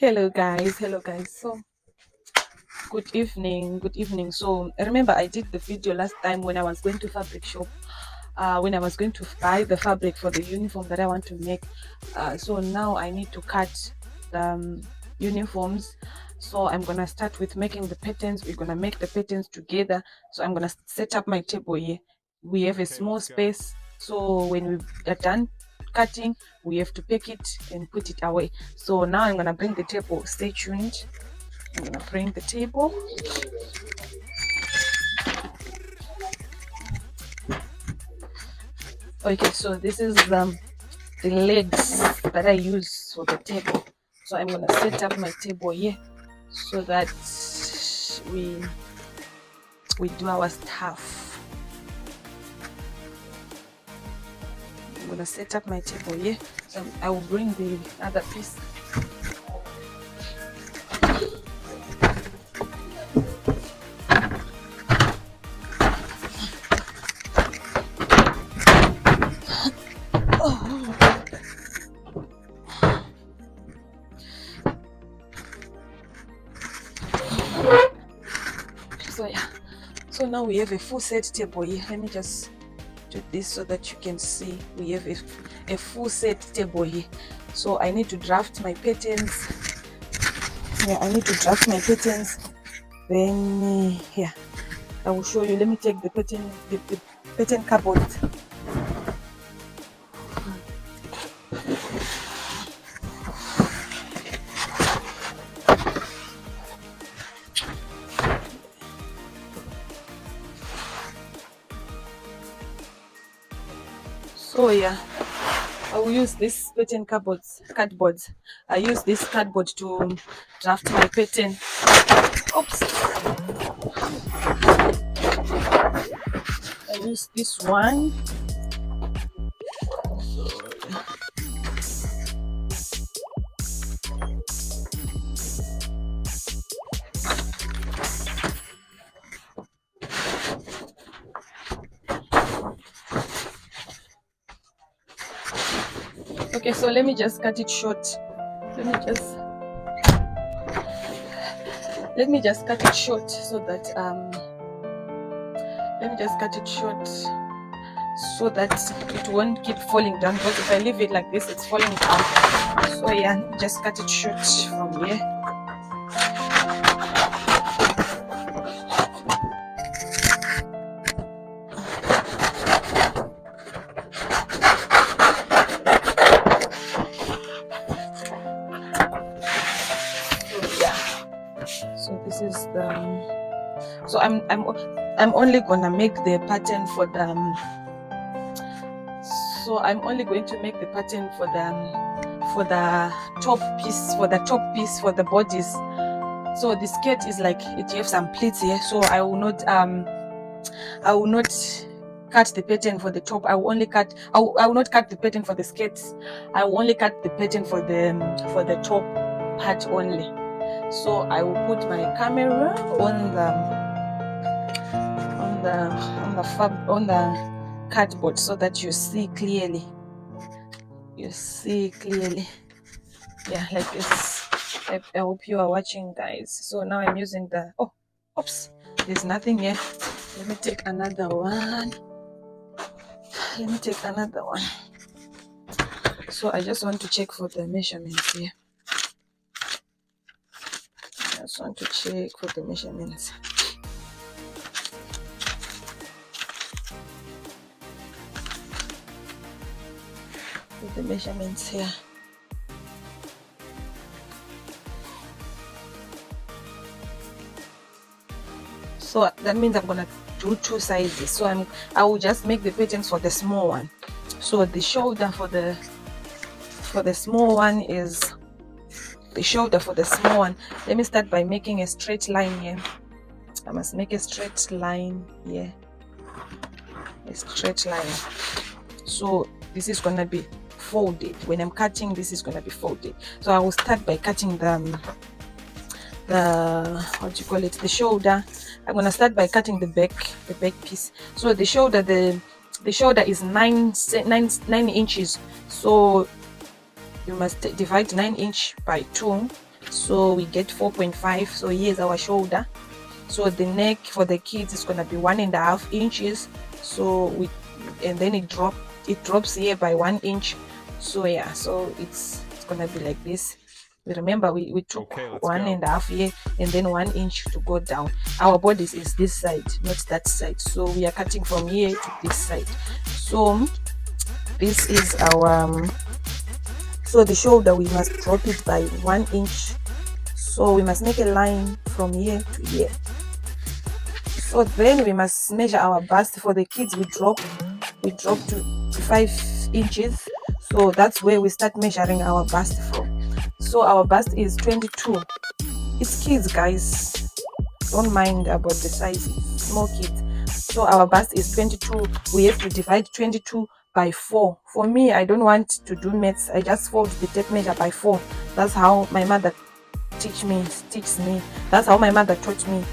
Hello guys, so good evening. So remember I did the video last time when I was going to fabric shop, when I was going to buy the fabric for the uniform that I want to make. So now I need to cut the uniforms. So I'm gonna start with making the patterns. We're gonna make the patterns together. So I'm gonna set up my table here. We have a small space, so when we are done cutting, we have to pick it and put it away. So now I'm gonna bring the table. Stay tuned. I'm gonna bring the table. Okay, so this is the legs that I use for the table. So I'm gonna set up my table here so that we do our stuff. I'm gonna set up my table here. So I will bring the other piece. So yeah, so now we have a full set table here. Let me just do this so that you can see we have a full set table here. So I need to draft my patterns. Yeah, I need to draft my patterns. Then yeah, I will show you. Let me take the pattern cupboard. So yeah, I will use this pattern cardboards. I use this cardboard to draft my pattern. Oops. I use this one. Okay, so let me just cut it short. Let me just cut it short so that let me just cut it short so that it won't keep falling down, because if I leave it like this, it's falling down. So yeah, just cut it short from here. So this is the so I'm only gonna make the pattern for the so I'm only going to make the pattern for the top piece, for the bodies. So the skirt is like it have some pleats here, so I will not cut the pattern for the top. I will not cut the pattern for the skirts. I will only cut the pattern for the top part only. So I will put my camera on the cardboard so that you see clearly. Yeah, like this. I hope you are watching, guys. So now I'm using the oops, there's nothing here. Let me take another one. So I just want to check for the measurements here. The measurements here. So that means I'm gonna do two sizes. So I will just make the patterns for the small one. So the shoulder for the small one is let me start by making a straight line here. I must make a straight line here. So this is gonna be folded. When I'm cutting, this is gonna be folded. So I will start by cutting the the shoulder. I'm gonna start by cutting the back piece. So the shoulder is 9 inches. So you must divide 9 inch by 2 so we get 4.5. So here's our shoulder. So the neck for the kids is gonna be 1.5 inches. So and then it drops here by 1 inch. So yeah, so it's gonna be like this. Remember we took 1.5 here and then 1 inch to go down. Our bodies is this side, not that side. So we are cutting from here to this side. So this is our so the shoulder, we must drop it by 1 inch. So we must make a line from here to here. So then we must measure our bust. For the kids, we drop to 5 inches. So that's where we start measuring our bust from. So our bust is 22. It's kids, guys, don't mind about the size, it's small kids. So our bust is 22. We have to divide 22 by 4. For me, I don't want to do maths. I just fold the tape measure by 4. That's how my mother teaches me. That's how my mother taught me.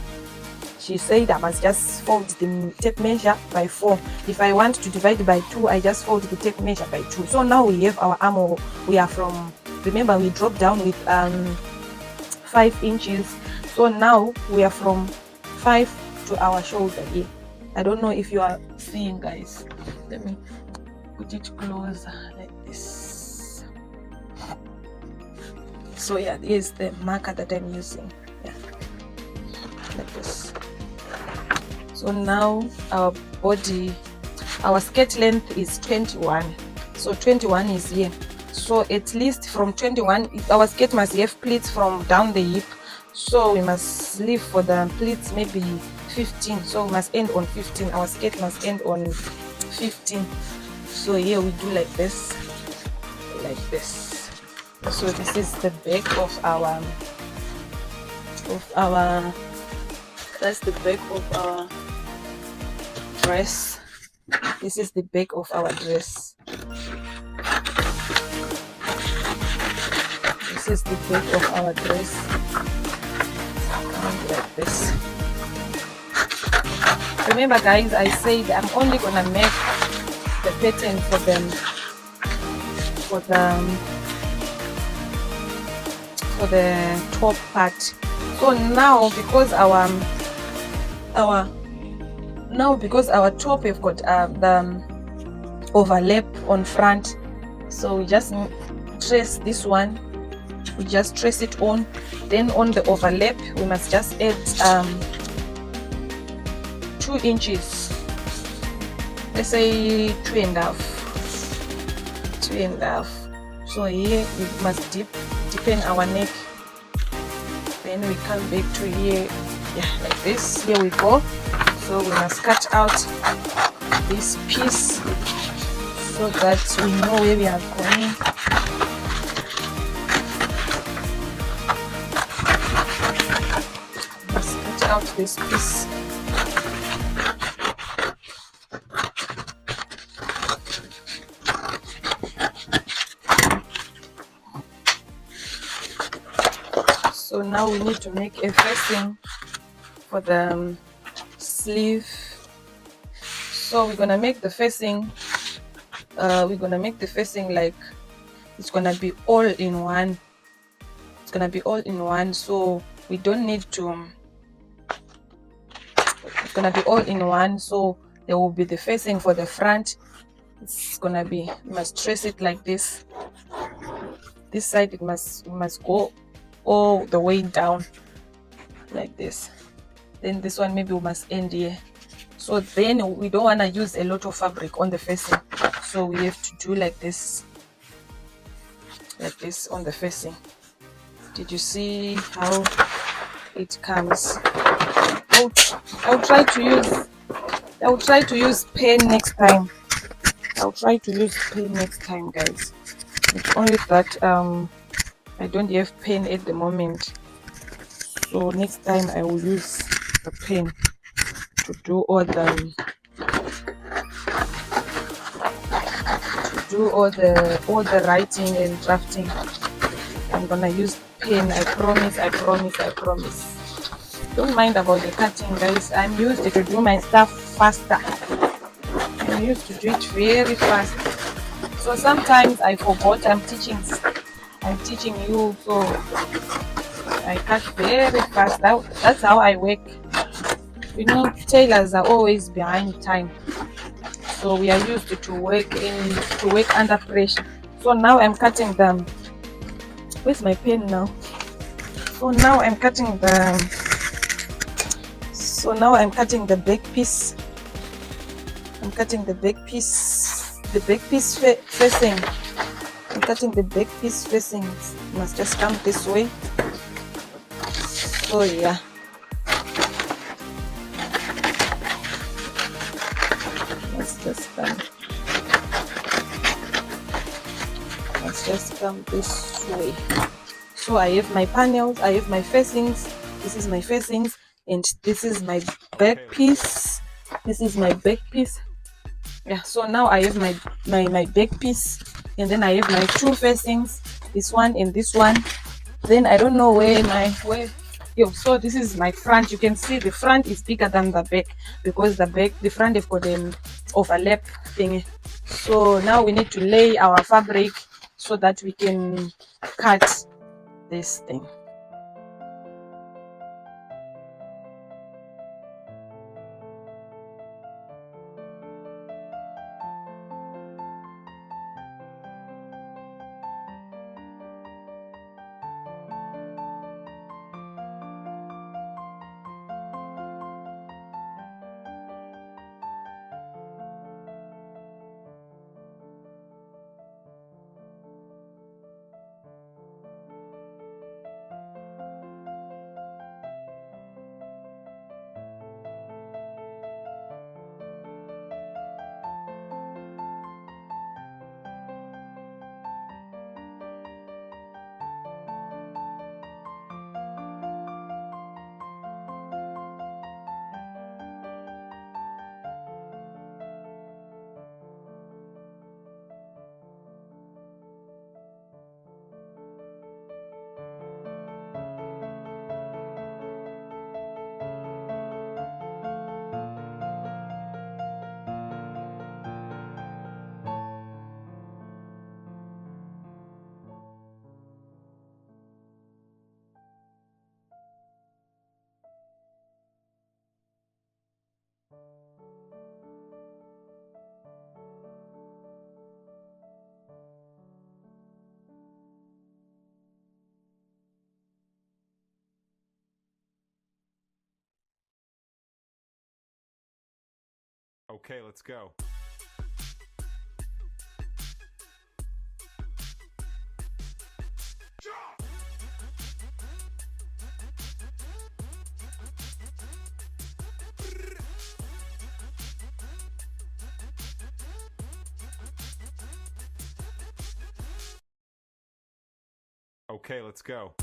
She said I must just fold the tape measure by 4. If I want to divide by 2, I just fold the tape measure by 2. So now we have our arm. We are from, remember we dropped down with 5 inches. So now we are from 5 to our shoulder here. I don't know if you are seeing, guys. Let me put it closer like this. So yeah, here's the marker that I'm using. Yeah, like this. So now our body, our skirt length is 21. So 21 is here. So at least from 21, our skirt must have pleats from down the hip. So we must leave for the pleats maybe 15. So we must end on 15. Our skirt must end on 15. So here we do like this, like this. So this is the back of our that's the back of our dress. This is the back of our dress. This is the back of our dress. Like this. Remember, guys, I said I'm only gonna make the pattern for them for the top part. So now because our top we've got the overlap on front, so we just trace this one, we just trace it on. Then on the overlap we must just add 2 inches, let's say 2.5. So here we must deepen our neck, then we come back to here, yeah, like this. Here we go. So we must cut out this piece so that we know where we are going. Let's cut out this piece. So now we need to make a facing for the sleeve. So we're gonna make the facing like it's gonna be all in one. It's gonna be all in one, so we don't need to, it's gonna be all in one. So there will be the facing for the front. It's gonna be, we must trace it like this. This side it must go all the way down like this. Then this one maybe we must end here. So then we don't want to use a lot of fabric on the facing, so we have to do like this on the facing. Did you see how it comes? I'll try to use pen next time. Guys. It's only that I don't have pen at the moment, so next time I will use the pen to do all the writing and drafting. I'm gonna use pen. I promise. Don't mind about the cutting, guys. I'm used to do my stuff faster. I'm used to do it very fast. So sometimes I forgot I'm teaching you, so I cut very fast. That's how I work. You know, tailors are always behind time, so we are used to work under pressure. So now I'm cutting them. Where's my pen now? So now I'm cutting the back piece. I'm cutting the back piece. Facing. I'm cutting the back piece facing. It must just come this way. So yeah. Let's just come this way. So I have my panels, I have my facings. This is my facings, and this is my back piece. This is my back piece. Yeah, so now I have my back piece, and then I have my two facings, this one and this one. Then I don't know where so this is my front. You can see the front is bigger than the back, because the front have got an overlap thing. So now we need to lay our fabric so that we can cut this thing. Okay, let's go. Okay, let's go.